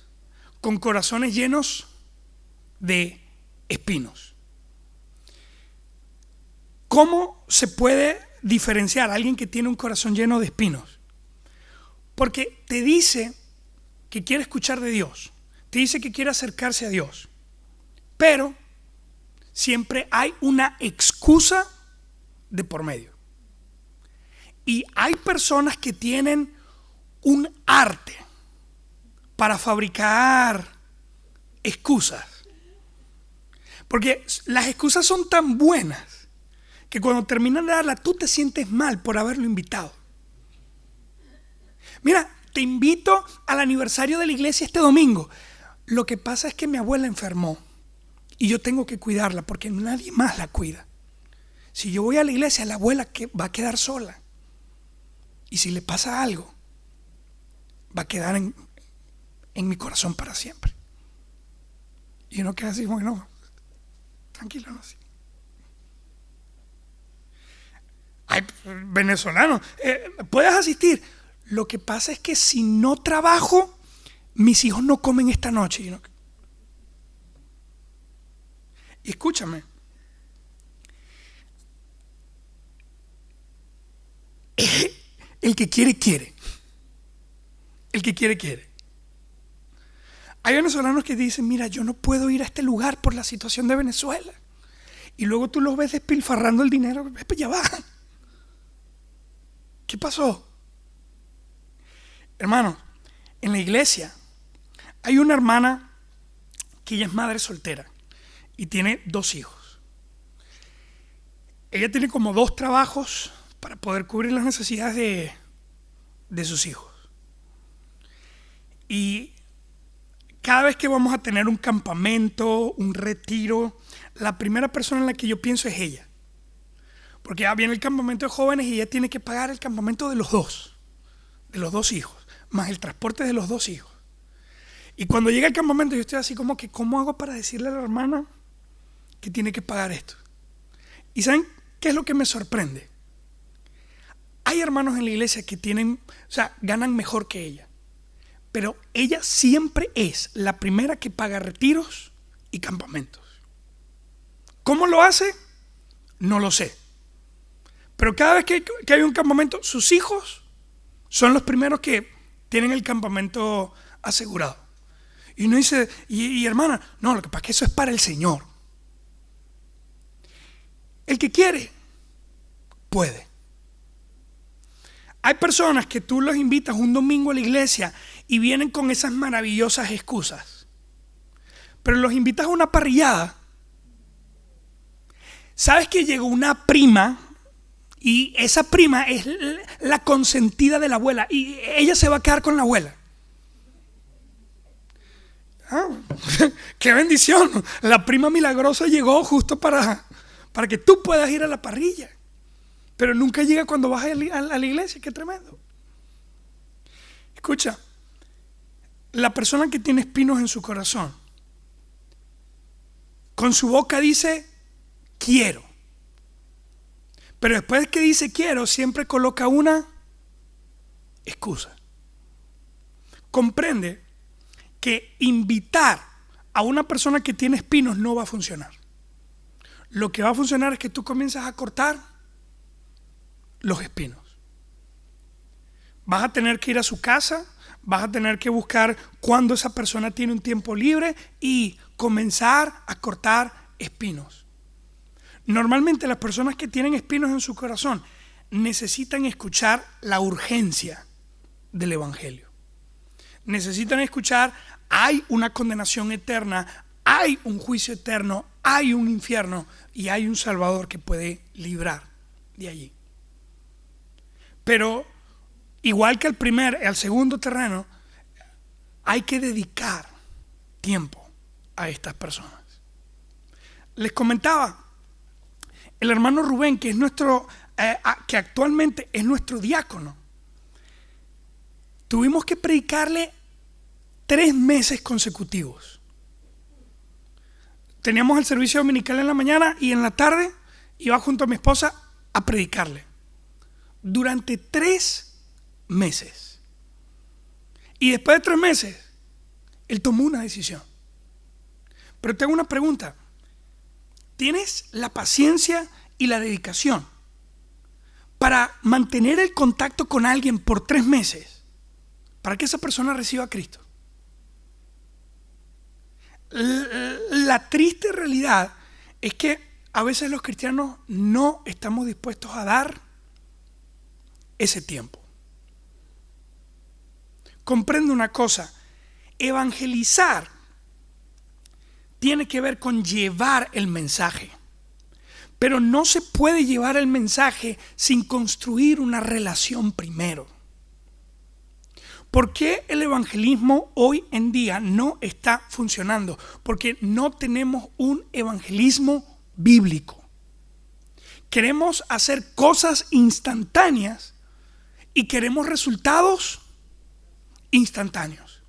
con corazones llenos de espinos. ¿Cómo se puede diferenciar a alguien que tiene un corazón lleno de espinos? Porque te dice que quiere escuchar de Dios, te dice que quiere acercarse a Dios, pero siempre hay una excusa de por medio. Y hay personas que tienen un arte para fabricar excusas. Porque las excusas son tan buenas que cuando terminan de darla tú te sientes mal por haberlo invitado. Mira, te invito al aniversario de la iglesia este domingo. Lo que pasa es que mi abuela enfermó y yo tengo que cuidarla porque nadie más la cuida. Si yo voy a la iglesia, la abuela va a quedar sola. Y si le pasa algo, va a quedar en mi corazón para siempre. Y uno queda así, bueno, tranquilo, no, sí. Ay, venezolano, puedes asistir. Lo que pasa es que si no trabajo, mis hijos no comen esta noche. Y escúchame. El que quiere, quiere. El que quiere, quiere. Hay venezolanos que dicen, mira, yo no puedo ir a este lugar por la situación de Venezuela. Y luego tú los ves despilfarrando el dinero. Ya va. ¿Qué pasó? Hermano, en la iglesia hay una hermana que ella es madre soltera y tiene 2 hijos. Ella tiene como 2 trabajos para poder cubrir las necesidades de sus hijos. Y cada vez que vamos a tener un campamento, un retiro, la primera persona en la que yo pienso es ella. Porque ya viene el campamento de jóvenes y ella tiene que pagar el campamento de los 2 hijos, más el transporte de los 2 hijos. Y cuando llega el campamento yo estoy así como que, ¿cómo hago para decirle a la hermana que tiene que pagar esto? ¿Y saben qué es lo que me sorprende? Hay hermanos en la iglesia que ganan mejor que ella. Pero ella siempre es la primera que paga retiros y campamentos. ¿Cómo lo hace? No lo sé. Pero cada vez que hay un campamento, sus hijos son los primeros que tienen el campamento asegurado. Y uno dice, y hermana, no, lo que pasa es que eso es para el Señor. El que quiere, puede. Hay personas que tú los invitas un domingo a la iglesia y vienen con esas maravillosas excusas. Pero los invitas a una parrillada. ¿Sabes que llegó una prima? Y esa prima es la consentida de la abuela. Y ella se va a quedar con la abuela. ¡Qué bendición! La prima milagrosa llegó justo para que tú puedas ir a la parrilla. Pero nunca llega cuando vas a la iglesia. ¡Qué tremendo! Escucha, la persona que tiene espinos en su corazón, con su boca dice quiero, pero después que dice quiero siempre coloca una excusa. Comprende que invitar a una persona que tiene espinos no va a funcionar. Lo que va a funcionar es que tú comienzas a cortar los espinos. Vas a tener que ir a su casa, vas a tener que buscar cuándo esa persona tiene un tiempo libre y comenzar a cortar espinos. Normalmente las personas que tienen espinos en su corazón necesitan escuchar la urgencia del Evangelio. Necesitan escuchar, hay una condenación eterna, hay un juicio eterno, hay un infierno y hay un Salvador que puede librar de allí. Pero igual que al segundo terreno, hay que dedicar tiempo a estas personas. Les comentaba, el hermano Rubén, que es que actualmente es nuestro diácono, tuvimos que predicarle 3 meses consecutivos. Teníamos el servicio dominical en la mañana y en la tarde iba junto a mi esposa a predicarle. Durante 3 meses. Y después de 3 meses, él tomó una decisión. Pero te hago una pregunta. ¿Tienes la paciencia y la dedicación para mantener el contacto con alguien por 3 meses para que esa persona reciba a Cristo? La triste realidad es que a veces los cristianos no estamos dispuestos a dar ese tiempo. Comprende una cosa, evangelizar tiene que ver con llevar el mensaje, pero no se puede llevar el mensaje sin construir una relación primero. ¿Por qué el evangelismo hoy en día no está funcionando? Porque no tenemos un evangelismo bíblico. Queremos hacer cosas instantáneas y queremos resultados instantáneos.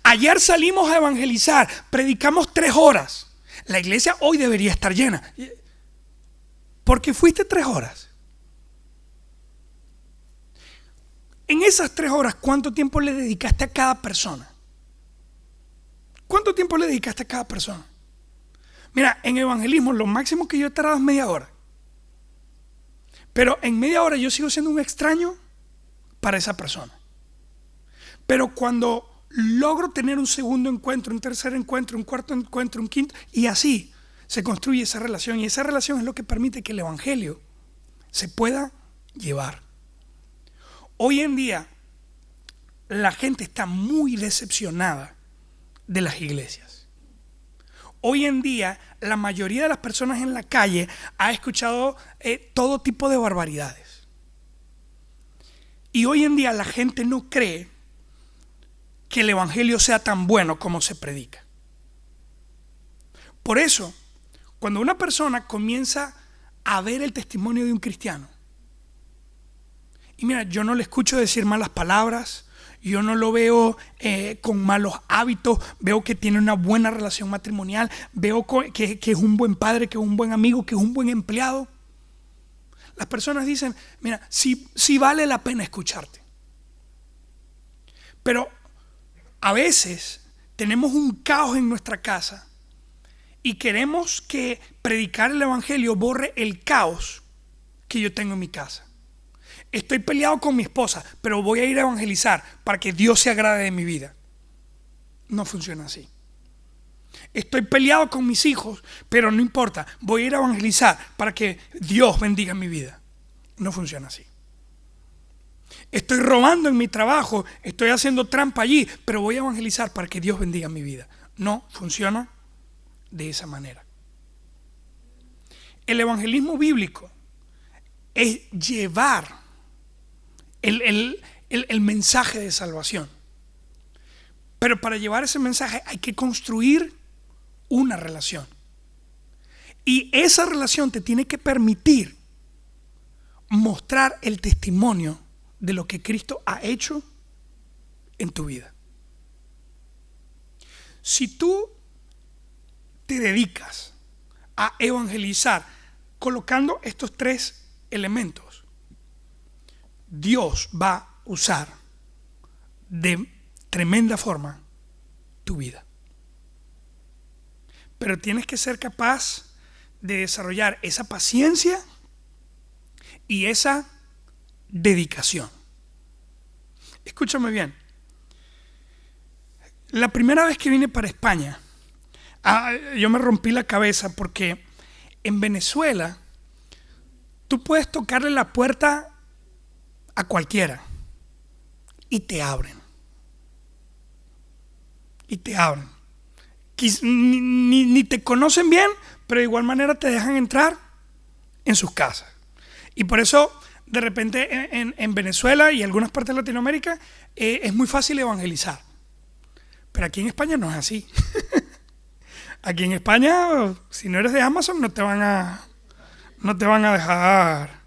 Ayer salimos a evangelizar, predicamos 3 horas. La iglesia hoy debería estar llena. Porque fuiste 3 horas. En esas 3 horas, ¿cuánto tiempo le dedicaste a cada persona? ¿Cuánto tiempo le dedicaste a cada persona? Mira, en evangelismo lo máximo que yo he tardado es media hora. Pero en media hora yo sigo siendo un extraño para esa persona. Pero cuando logro tener un segundo encuentro, un tercer encuentro, un cuarto encuentro, un quinto, y así se construye esa relación. Y esa relación es lo que permite que el evangelio se pueda llevar. Hoy en día la gente está muy decepcionada de las iglesias. Hoy en día la mayoría de las personas en la calle ha escuchado todo tipo de barbaridades. Y hoy en día la gente no cree que el evangelio sea tan bueno como se predica. Por eso, cuando una persona comienza a ver el testimonio de un cristiano, y mira, yo no le escucho decir malas palabras, yo no lo veo con malos hábitos, veo que tiene una buena relación matrimonial, veo que es un buen padre, que es un buen amigo, que es un buen empleado. Las personas dicen, mira, sí vale la pena escucharte. Pero a veces tenemos un caos en nuestra casa y queremos que predicar el evangelio borre el caos que yo tengo en mi casa. Estoy peleado con mi esposa, pero voy a ir a evangelizar para que Dios se agrade de mi vida. No funciona así. Estoy peleado con mis hijos, pero no importa, voy a ir a evangelizar para que Dios bendiga mi vida. No funciona así. Estoy robando en mi trabajo, estoy haciendo trampa allí, pero voy a evangelizar para que Dios bendiga mi vida. No funciona de esa manera. El evangelismo bíblico es llevar el mensaje de salvación. Pero para llevar ese mensaje hay que construir una relación. Y esa relación te tiene que permitir mostrar el testimonio de lo que Cristo ha hecho en tu vida. Si tú te dedicas a evangelizar colocando estos tres elementos, Dios va a usar de tremenda forma tu vida. Pero tienes que ser capaz de desarrollar esa paciencia y esa dedicación. Escúchame bien. La primera vez que vine para España, yo me rompí la cabeza porque en Venezuela tú puedes tocarle la puerta a cualquiera y te abren. Y te abren. Ni te conocen bien, pero de igual manera te dejan entrar en sus casas. Y por eso, de repente, en Venezuela y algunas partes de Latinoamérica, es muy fácil evangelizar. Pero aquí en España no es así. Aquí en España, si no eres de Amazon, no te van a dejar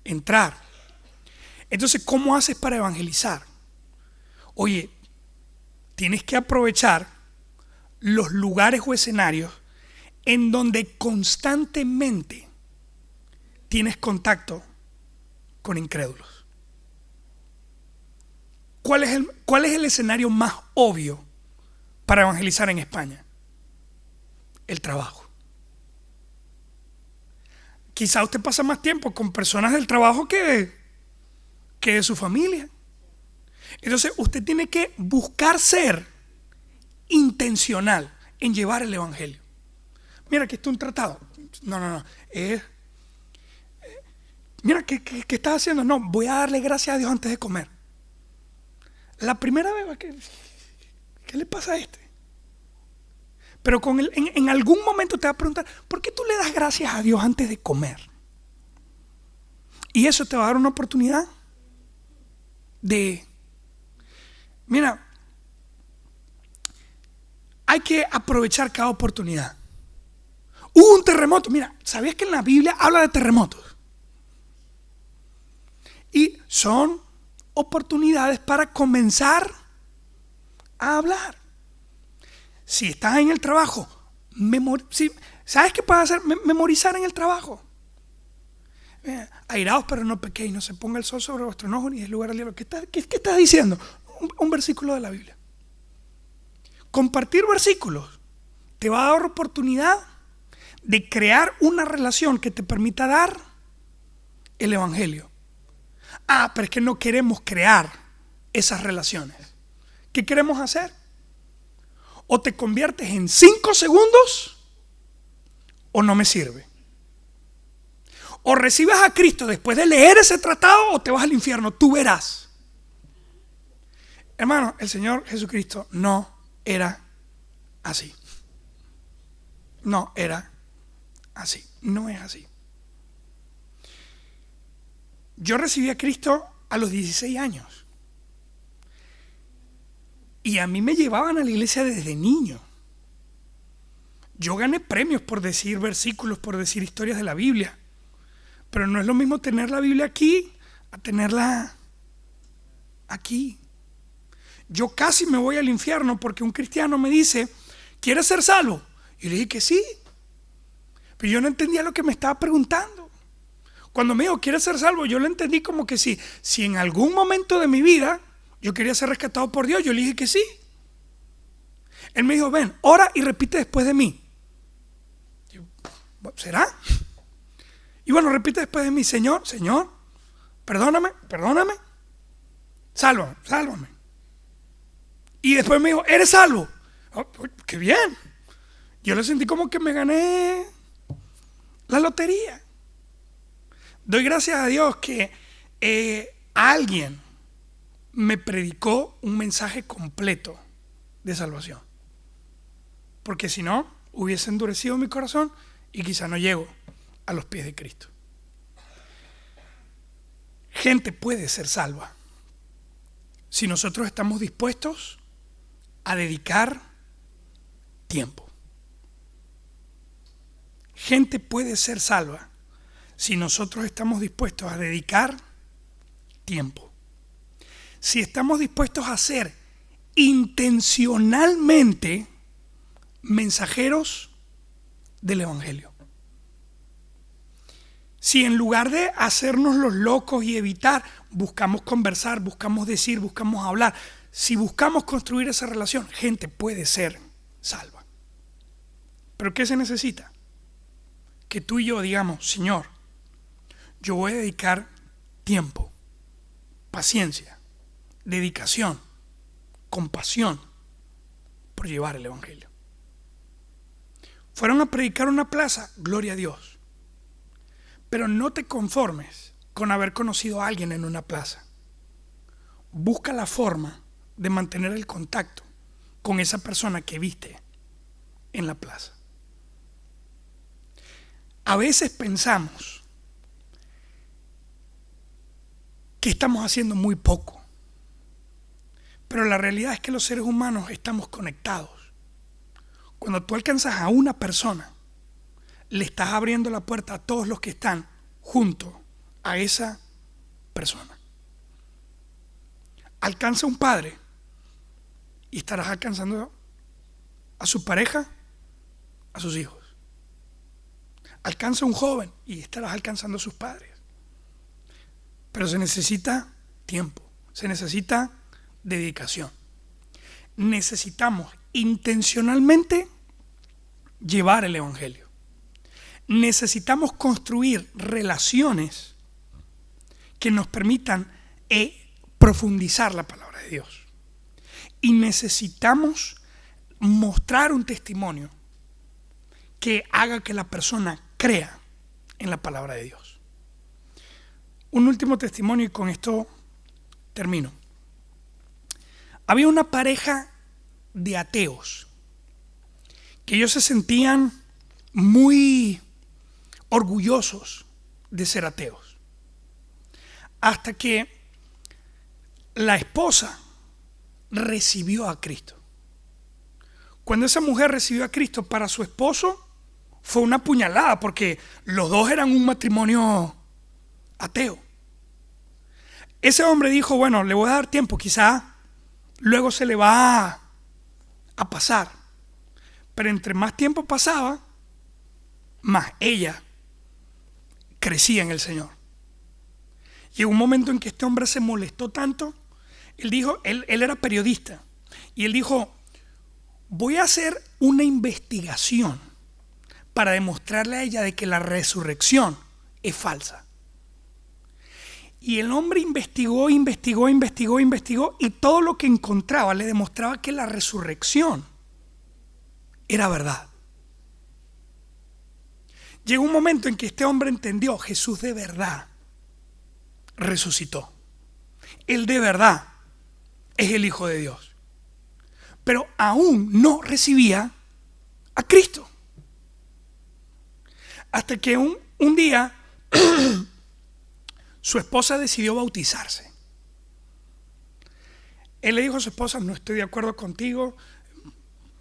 entrar. Entonces, ¿cómo haces para evangelizar? Oye, tienes que aprovechar los lugares o escenarios en donde constantemente tienes contacto con incrédulos. ¿Cuál es el escenario más obvio para evangelizar en España? El trabajo. Quizá usted pasa más tiempo con personas del trabajo que de su familia. Entonces usted tiene que buscar ser intencional en llevar el evangelio. Mira, que esto es un tratado. No. Mira, ¿qué estás haciendo? No, voy a darle gracias a Dios antes de comer. La primera vez, ¿qué le pasa a este? Pero en algún momento te va a preguntar, ¿por qué tú le das gracias a Dios antes de comer? Y eso te va a dar una oportunidad mira, hay que aprovechar cada oportunidad. Hubo un terremoto. Mira, ¿sabías que en la Biblia habla de terremotos? Y son oportunidades para comenzar a hablar. Si estás en el trabajo, ¿sabes qué puedes hacer? Memorizar en el trabajo. Airaos, pero no pequéis, no se ponga el sol sobre vuestro enojo ni el lugar al diablo. ¿Qué estás diciendo? Un versículo de la Biblia. Compartir versículos te va a dar oportunidad de crear una relación que te permita dar el evangelio. Pero es que no queremos crear esas relaciones. ¿Qué queremos hacer? O te conviertes en 5 segundos o no me sirve. O recibes a Cristo después de leer ese tratado o te vas al infierno. Tú verás. Hermano, el Señor Jesucristo no era así. No era así. No es así. Yo recibí a Cristo a los 16 años. Y a mí me llevaban a la iglesia desde niño. Yo gané premios por decir versículos, por decir historias de la Biblia. Pero no es lo mismo tener la Biblia aquí a tenerla aquí. Yo casi me voy al infierno porque un cristiano me dice, ¿quieres ser salvo? Y le dije que sí. Pero yo no entendía lo que me estaba preguntando. Cuando me dijo, ¿quieres ser salvo? Yo lo entendí como que sí. Si en algún momento de mi vida yo quería ser rescatado por Dios, yo le dije que sí. Él me dijo, ven, ora y repite después de mí. Yo, ¿será? Y bueno, repite después de mí, Señor, perdóname, sálvame. Y después me dijo, ¿eres salvo? Oh, ¡qué bien! Yo le sentí como que me gané la lotería. Doy gracias a Dios que alguien me predicó un mensaje completo de salvación. Porque si no, hubiese endurecido mi corazón y quizá no llego a los pies de Cristo. Gente puede ser salva si nosotros estamos dispuestos a dedicar tiempo. Gente puede ser salva si nosotros estamos dispuestos a dedicar tiempo. Si estamos dispuestos a hacer intencionalmente mensajeros del Evangelio. Si en lugar de hacernos los locos y evitar, buscamos conversar, buscamos decir, buscamos hablar, si buscamos construir esa relación, gente puede ser salva. ¿Pero qué se necesita? Que tú y yo digamos, Señor, yo voy a dedicar tiempo, paciencia, dedicación, compasión por llevar el Evangelio. Fueron a predicar una plaza, gloria a Dios. Pero no te conformes con haber conocido a alguien en una plaza. Busca la forma de mantener el contacto con esa persona que viste en la plaza. A veces pensamos que estamos haciendo muy poco, pero la realidad es que los seres humanos estamos conectados. Cuando tú alcanzas a una persona, le estás abriendo la puerta a todos los que están junto a esa persona. Alcanza a un padre y estarás alcanzando a su pareja, a sus hijos. Alcanza a un joven y estarás alcanzando a sus padres. Pero se necesita tiempo, se necesita dedicación. Necesitamos intencionalmente llevar el Evangelio. Necesitamos construir relaciones que nos permitan profundizar la palabra de Dios. Y necesitamos mostrar un testimonio que haga que la persona crea en la palabra de Dios. Un último testimonio y con esto termino. Había una pareja de ateos que ellos se sentían muy orgullosos de ser ateos, hasta que la esposa recibió a Cristo. Cuando esa mujer recibió a Cristo, para su esposo fue una puñalada, porque los dos eran un matrimonio ateo. Ese hombre dijo, bueno, le voy a dar tiempo, quizá luego se le va a pasar. Pero entre más tiempo pasaba, más ella crecía en el Señor. Llegó un momento en que este hombre se molestó tanto. Él dijo, él era periodista, y él dijo, voy a hacer una investigación para demostrarle a ella de que la resurrección es falsa. Y el hombre investigó, y todo lo que encontraba le demostraba que la resurrección era verdad. Llegó un momento en que este hombre entendió, Jesús de verdad resucitó. Él de verdad es el Hijo de Dios. Pero aún no recibía a Cristo. Hasta que un día su esposa decidió bautizarse. Él le dijo a su esposa, no estoy de acuerdo contigo.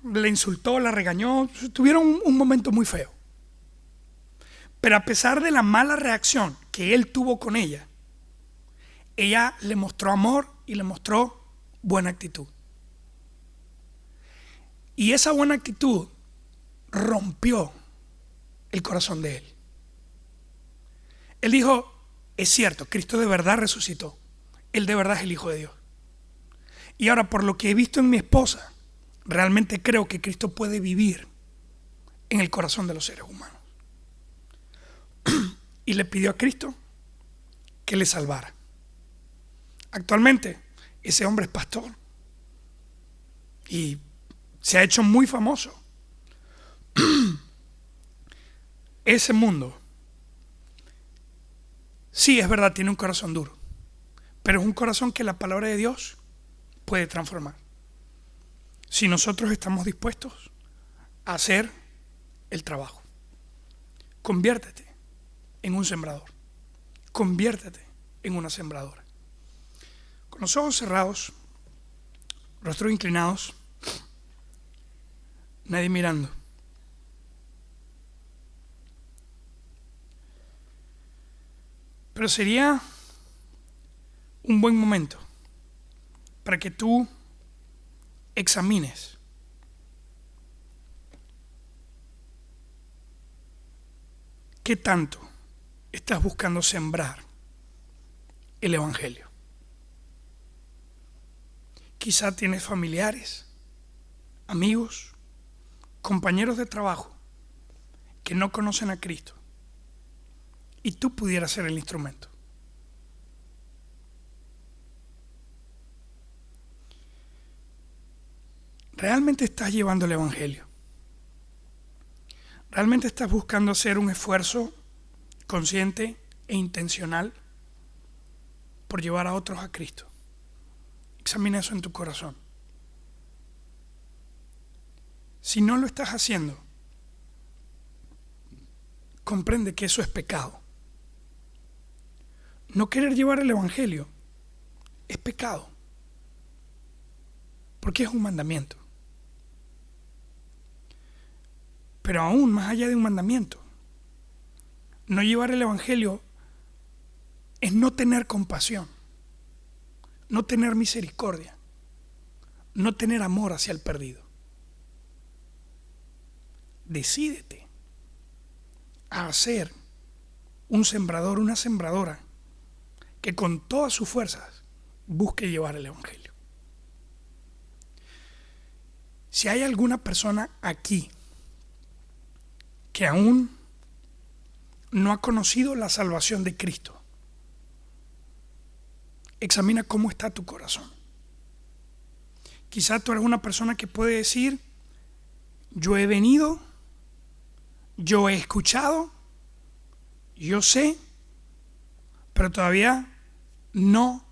Le insultó, la regañó. Tuvieron un momento muy feo. Pero a pesar de la mala reacción que él tuvo con ella, ella le mostró amor y le mostró buena actitud. Y esa buena actitud rompió el corazón de él. Él dijo, es cierto, Cristo de verdad resucitó. Él de verdad es el Hijo de Dios. Y ahora, por lo que he visto en mi esposa, realmente creo que Cristo puede vivir en el corazón de los seres humanos. Y le pidió a Cristo que le salvara. Actualmente, ese hombre es pastor y se ha hecho muy famoso. Ese mundo, sí, es verdad, tiene un corazón duro, pero es un corazón que la palabra de Dios puede transformar. Si nosotros estamos dispuestos a hacer el trabajo. Conviértete en un sembrador. Conviértete en una sembradora. Con los ojos cerrados, rostros inclinados, nadie mirando. Pero sería un buen momento para que tú examines qué tanto estás buscando sembrar el Evangelio. Quizá tienes familiares, amigos, compañeros de trabajo que no conocen a Cristo y tú pudieras ser el instrumento. ¿Realmente estás llevando el Evangelio? ¿Realmente estás buscando hacer un esfuerzo consciente e intencional por llevar a otros a Cristo? Examina eso en tu corazón. Si no lo estás haciendo, comprende que eso es pecado. No querer llevar el Evangelio es pecado, porque es un mandamiento. Pero aún más allá de un mandamiento, no llevar el Evangelio es no tener compasión, no tener misericordia, no tener amor hacia el perdido. Decídete a ser un sembrador, una sembradora que con todas sus fuerzas busque llevar el Evangelio. Si hay alguna persona aquí que aún no ha conocido la salvación de Cristo, examina cómo está tu corazón. Quizá tú eres una persona que puede decir: yo he venido, yo he escuchado, yo sé, pero todavía no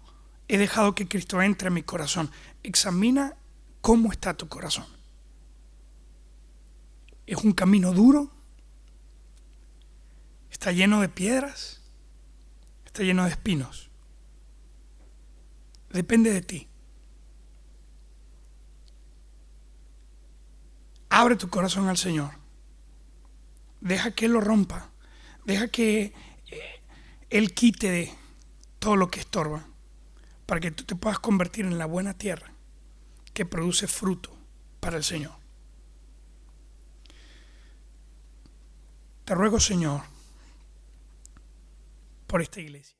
he dejado que Cristo entre en mi corazón. Examina cómo está tu corazón. ¿Es un camino duro? ¿Está lleno de piedras? ¿Está lleno de espinos? Depende de ti. Abre tu corazón al Señor. Deja que Él lo rompa. Deja que Él quite de todo lo que estorba, para que tú te puedas convertir en la buena tierra que produce fruto para el Señor. Te ruego, Señor, por esta iglesia.